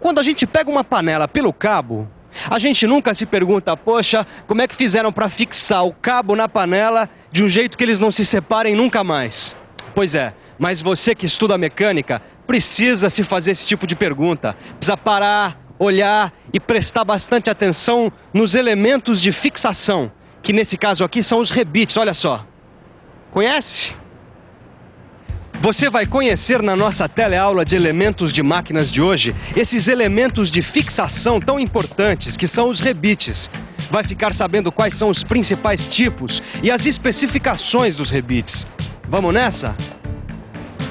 Quando a gente pega uma panela pelo cabo, a gente nunca se pergunta, poxa, como é que fizeram para fixar o cabo na panela de um jeito que eles não se separem nunca mais? Pois é, mas você que estuda mecânica precisa se fazer esse tipo de pergunta. Precisa parar, olhar e prestar bastante atenção nos elementos de fixação, que nesse caso aqui são os rebites, olha só. Conhece? Você vai conhecer na nossa teleaula de elementos de máquinas de hoje esses elementos de fixação tão importantes que são os rebites. Vai ficar sabendo quais são os principais tipos e as especificações dos rebites. Vamos nessa?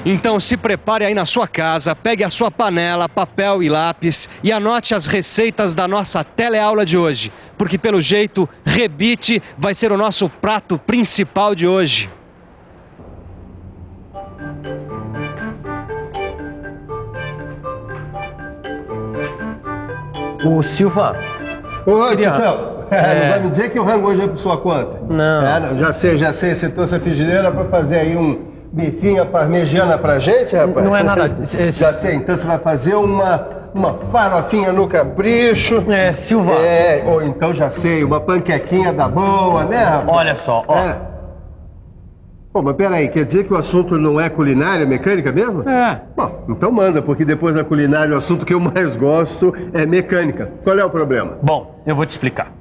Então se prepare aí na sua casa, pegue a sua panela, papel e lápis e anote as receitas da nossa teleaula de hoje, porque pelo jeito, rebite vai ser o nosso prato principal de hoje. Ô, Silva. Ô, Titão, não vai me dizer que o rango hoje é por sua conta? Não. Já sei, você trouxe a frigideira pra fazer aí um bifinho à parmegiana pra gente, rapaz? Não é nada... Já sei, então você vai fazer uma farofinha no capricho. Silva. Ou então já sei, uma panquequinha da boa, né, rapaz? Olha só, ó. Pô, mas peraí, quer dizer que o assunto não é culinária, mecânica mesmo? Bom, então manda, porque depois da culinária o assunto que eu mais gosto é mecânica. Qual é o problema? Bom, eu vou te explicar.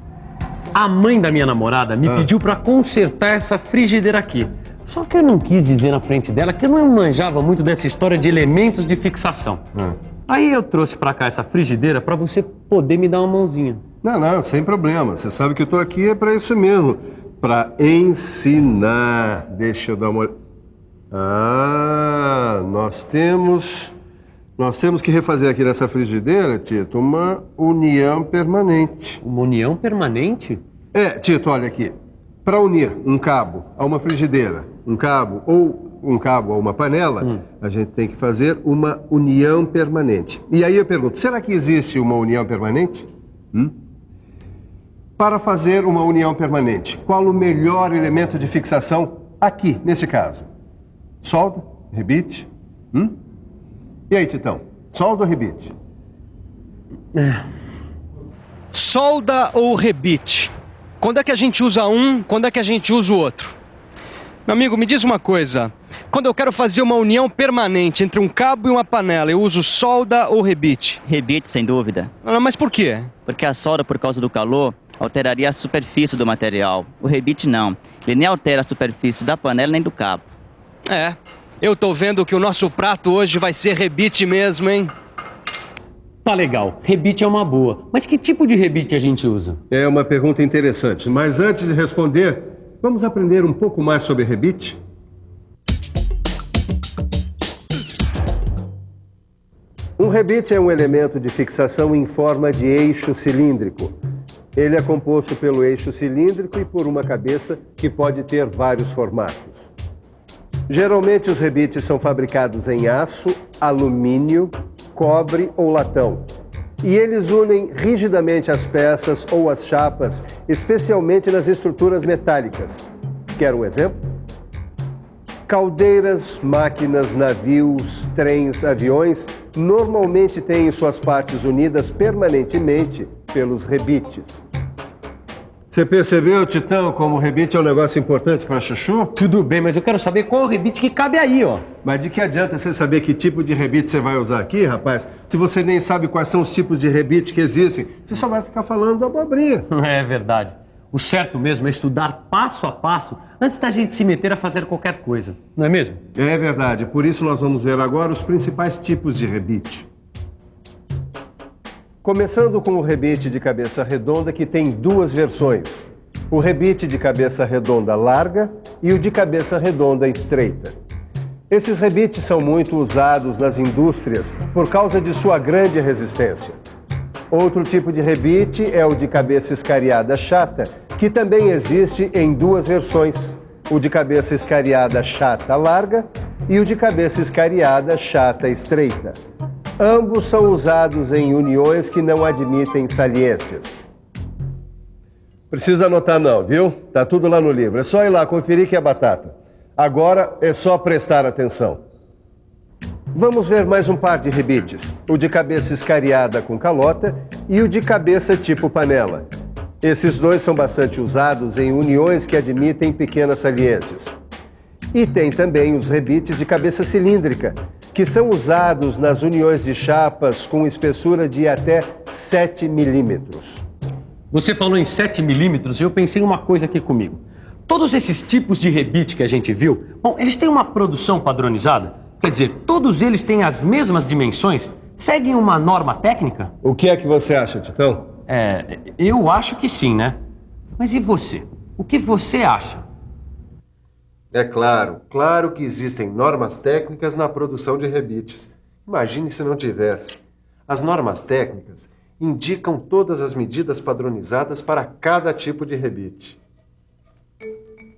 A mãe da minha namorada me pediu pra consertar essa frigideira aqui. Só que eu não quis dizer na frente dela que eu não manjava muito dessa história de elementos de fixação. Aí eu trouxe pra cá essa frigideira pra você poder me dar uma mãozinha. Não, sem problema. Você sabe que eu tô aqui é pra isso mesmo. Pra ensinar. Deixa eu dar uma olhada. Nós temos que refazer aqui nessa frigideira, Tito, uma união permanente. Uma união permanente? Tito, olha aqui. Para unir um cabo a uma frigideira, um cabo a uma panela, a gente tem que fazer uma união permanente. E aí eu pergunto, será que existe uma união permanente? Para fazer uma união permanente, qual o melhor elemento de fixação aqui, nesse caso? Solda? Rebite? E aí, Titão? Solda ou rebite? Solda ou rebite? Quando é que a gente usa um, quando é que a gente usa o outro? Meu amigo, me diz uma coisa. Quando eu quero fazer uma união permanente entre um cabo e uma panela, eu uso solda ou rebite? Rebite, sem dúvida. Mas por quê? Porque a solda, por causa do calor, alteraria a superfície do material. O rebite não. Ele nem altera a superfície da panela nem do cabo. Eu tô vendo que o nosso prato hoje vai ser rebite mesmo, hein? Tá legal, rebite é uma boa. Mas que tipo de rebite a gente usa? É uma pergunta interessante, mas antes de responder, vamos aprender um pouco mais sobre rebite? Um rebite é um elemento de fixação em forma de eixo cilíndrico. Ele é composto pelo eixo cilíndrico e por uma cabeça que pode ter vários formatos. Geralmente os rebites são fabricados em aço, alumínio, cobre ou latão. E eles unem rigidamente as peças ou as chapas, especialmente nas estruturas metálicas. Quer um exemplo? Caldeiras, máquinas, navios, trens, aviões normalmente têm suas partes unidas permanentemente pelos rebites. Você percebeu, Titão, como o rebite é um negócio importante para chuchu? Tudo bem, mas eu quero saber qual é o rebite que cabe aí, ó. Mas de que adianta você saber que tipo de rebite você vai usar aqui, rapaz, se você nem sabe quais são os tipos de rebite que existem? Você só vai ficar falando abobrinha. É verdade. O certo mesmo é estudar passo a passo antes da gente se meter a fazer qualquer coisa, não é mesmo? É verdade. Por isso nós vamos ver agora os principais tipos de rebite. Começando com o rebite de cabeça redonda, que tem duas versões. O rebite de cabeça redonda larga e o de cabeça redonda estreita. Esses rebites são muito usados nas indústrias por causa de sua grande resistência. Outro tipo de rebite é o de cabeça escariada chata, que também existe em duas versões. O de cabeça escariada chata larga e o de cabeça escariada chata estreita. Ambos são usados em uniões que não admitem saliências. Precisa anotar não, viu? Tá tudo lá no livro. É só ir lá conferir que é batata. Agora é só prestar atenção. Vamos ver mais um par de rebites. O de cabeça escariada com calota e o de cabeça tipo panela. Esses dois são bastante usados em uniões que admitem pequenas saliências. E tem também os rebites de cabeça cilíndrica, que são usados nas uniões de chapas com espessura de até 7 milímetros. Você falou em 7 milímetros e eu pensei uma coisa aqui comigo. Todos esses tipos de rebite que a gente viu, bom, eles têm uma produção padronizada? Quer dizer, todos eles têm as mesmas dimensões? Seguem uma norma técnica? O que é que você acha, Titão? Eu acho que sim, né? Mas e você? O que você acha? É claro que existem normas técnicas na produção de rebites. Imagine se não tivesse. As normas técnicas indicam todas as medidas padronizadas para cada tipo de rebite.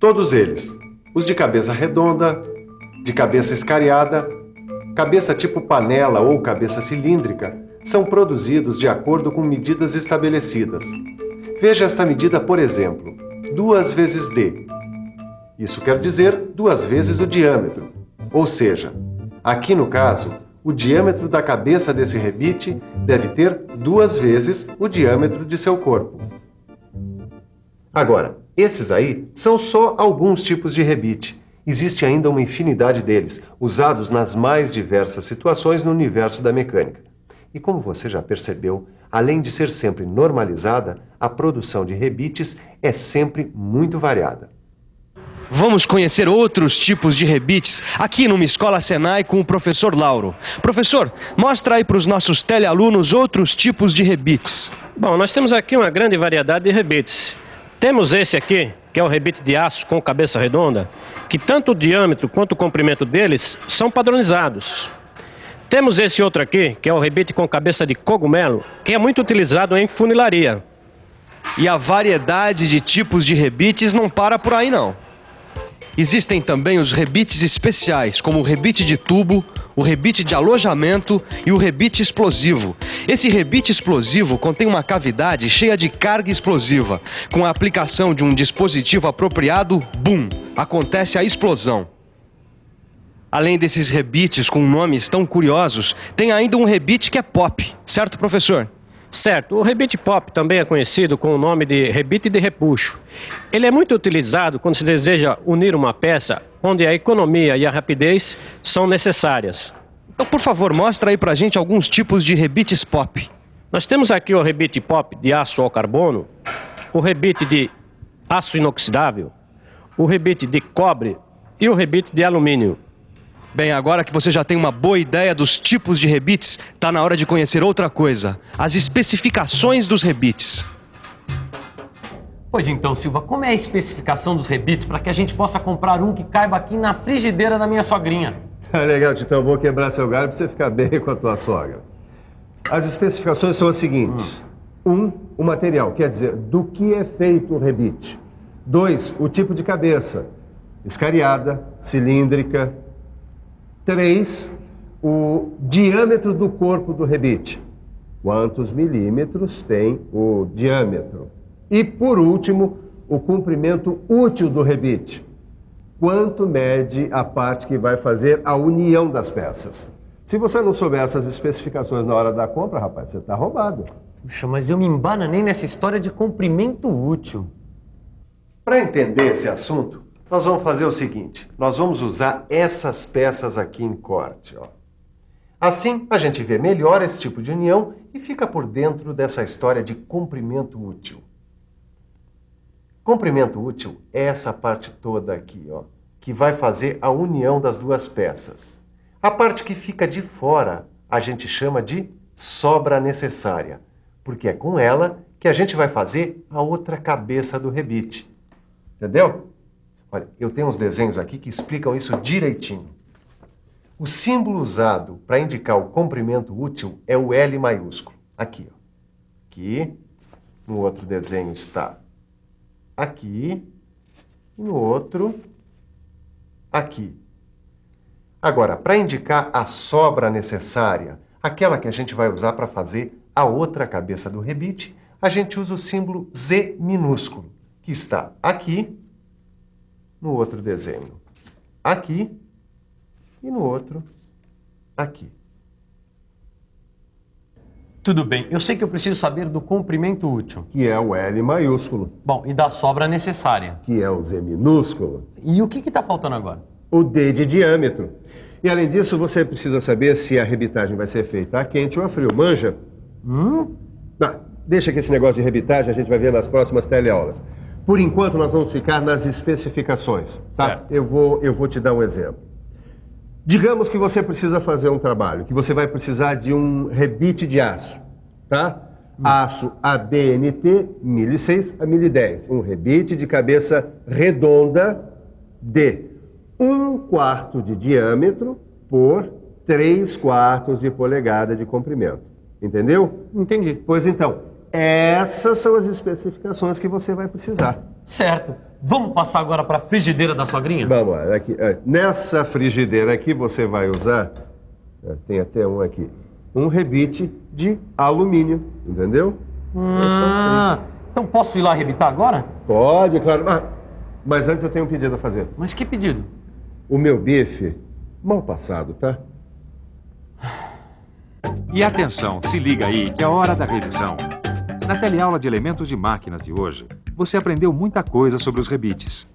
Todos eles, os de cabeça redonda, de cabeça escariada, cabeça tipo panela ou cabeça cilíndrica, são produzidos de acordo com medidas estabelecidas. Veja esta medida, por exemplo, 2 vezes D. Isso quer dizer 2 vezes o diâmetro. Ou seja, aqui no caso, o diâmetro da cabeça desse rebite deve ter 2 vezes o diâmetro de seu corpo. Agora, esses aí são só alguns tipos de rebite. Existe ainda uma infinidade deles, usados nas mais diversas situações no universo da mecânica. E como você já percebeu, além de ser sempre normalizada, a produção de rebites é sempre muito variada. Vamos conhecer outros tipos de rebites aqui numa escola Senai com o professor Lauro. Professor, mostra aí para os nossos telealunos outros tipos de rebites. Bom, nós temos aqui uma grande variedade de rebites. Temos esse aqui, que é o rebite de aço com cabeça redonda, que tanto o diâmetro quanto o comprimento deles são padronizados. Temos esse outro aqui, que é o rebite com cabeça de cogumelo, que é muito utilizado em funilaria. E a variedade de tipos de rebites não para por aí não. Existem também os rebites especiais, como o rebite de tubo, o rebite de alojamento e o rebite explosivo. Esse rebite explosivo contém uma cavidade cheia de carga explosiva. Com a aplicação de um dispositivo apropriado, bum, acontece a explosão. Além desses rebites com nomes tão curiosos, tem ainda um rebite que é pop, certo, professor? Certo, o rebite pop também é conhecido com o nome de rebite de repuxo. Ele é muito utilizado quando se deseja unir uma peça onde a economia e a rapidez são necessárias. Então, por favor, mostra aí pra gente alguns tipos de rebites pop. Nós temos aqui o rebite pop de aço ao carbono, o rebite de aço inoxidável, o rebite de cobre e o rebite de alumínio. Bem, agora que você já tem uma boa ideia dos tipos de rebites, tá na hora de conhecer outra coisa, as especificações dos rebites. Pois então, Silva, como é a especificação dos rebites para que a gente possa comprar um que caiba aqui na frigideira da minha sogrinha? Legal, Titão, vou quebrar seu galho para você ficar bem com a tua sogra. As especificações são as seguintes. 1, o material, quer dizer, do que é feito o rebite. 2, o tipo de cabeça, escariada, cilíndrica. 3, o diâmetro do corpo do rebite. Quantos milímetros tem o diâmetro? E, por último, o comprimento útil do rebite. Quanto mede a parte que vai fazer a união das peças? Se você não souber essas especificações na hora da compra, rapaz, você está roubado. Puxa, mas eu me embananei nessa história de comprimento útil. Para entender esse assunto, nós vamos fazer o seguinte, nós vamos usar essas peças aqui em corte, ó. Assim, a gente vê melhor esse tipo de união e fica por dentro dessa história de comprimento útil. Comprimento útil é essa parte toda aqui, ó, que vai fazer a união das duas peças. A parte que fica de fora, a gente chama de sobra necessária, porque é com ela que a gente vai fazer a outra cabeça do rebite. Entendeu? Olha, eu tenho uns desenhos aqui que explicam isso direitinho. O símbolo usado para indicar o comprimento útil é o L maiúsculo. Aqui, ó. Aqui. No outro desenho está aqui. E no outro, aqui. Agora, para indicar a sobra necessária, aquela que a gente vai usar para fazer a outra cabeça do rebite, a gente usa o símbolo Z minúsculo, que está aqui, no outro desenho, aqui e no outro, aqui. Tudo bem, eu sei que eu preciso saber do comprimento útil. Que é o L maiúsculo, Bom, e da sobra necessária. que é o Z minúsculo, E o que está faltando agora? o D de diâmetro. E além disso, você precisa saber se a rebitagem vai ser feita a quente ou a frio, manja? Deixa que esse negócio de rebitagem a gente vai ver nas próximas teleaulas. Por enquanto, nós vamos ficar nas especificações, tá? Certo. Eu vou te dar um exemplo. Digamos que você precisa fazer um trabalho, que você vai precisar de um rebite de aço, tá? Aço ABNT 1006 a 1010. Um rebite de cabeça redonda de 1/4 de diâmetro por 3/4 de polegada de comprimento. Entendeu? Entendi. Pois então, essas são as especificações que você vai precisar. Certo. Vamos passar agora para a frigideira da sogrinha? Vamos lá, aqui, nessa frigideira aqui você vai usar, tem até um aqui, um rebite de alumínio, entendeu? Então posso ir lá arrebitar agora? Pode, claro. Mas antes eu tenho um pedido a fazer. Mas que pedido? O meu bife, mal passado, tá? E atenção, se liga aí que é a hora da revisão. Na teleaula de elementos de máquinas de hoje, você aprendeu muita coisa sobre os rebites.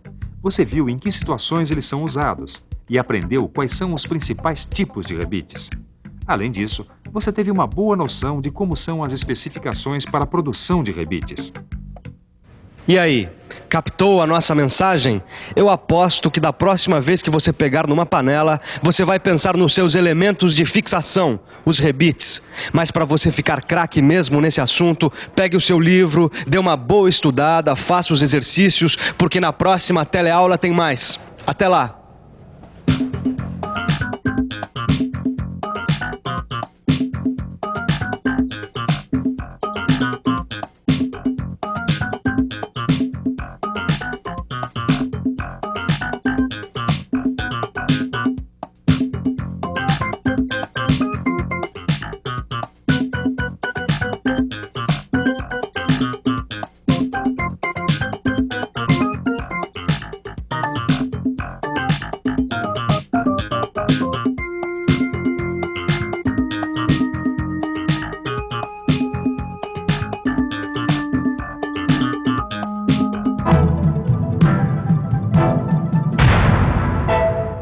Você viu em que situações eles são usados e aprendeu quais são os principais tipos de rebites. Além disso, você teve uma boa noção de como são as especificações para a produção de rebites. E aí, captou a nossa mensagem? Eu aposto que da próxima vez que você pegar numa panela, você vai pensar nos seus elementos de fixação, os rebites. Mas para você ficar craque mesmo nesse assunto, pegue o seu livro, dê uma boa estudada, faça os exercícios, porque na próxima teleaula tem mais. Até lá!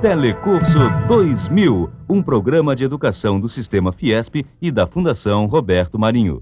Telecurso 2000, um programa de educação do Sistema Fiesp e da Fundação Roberto Marinho.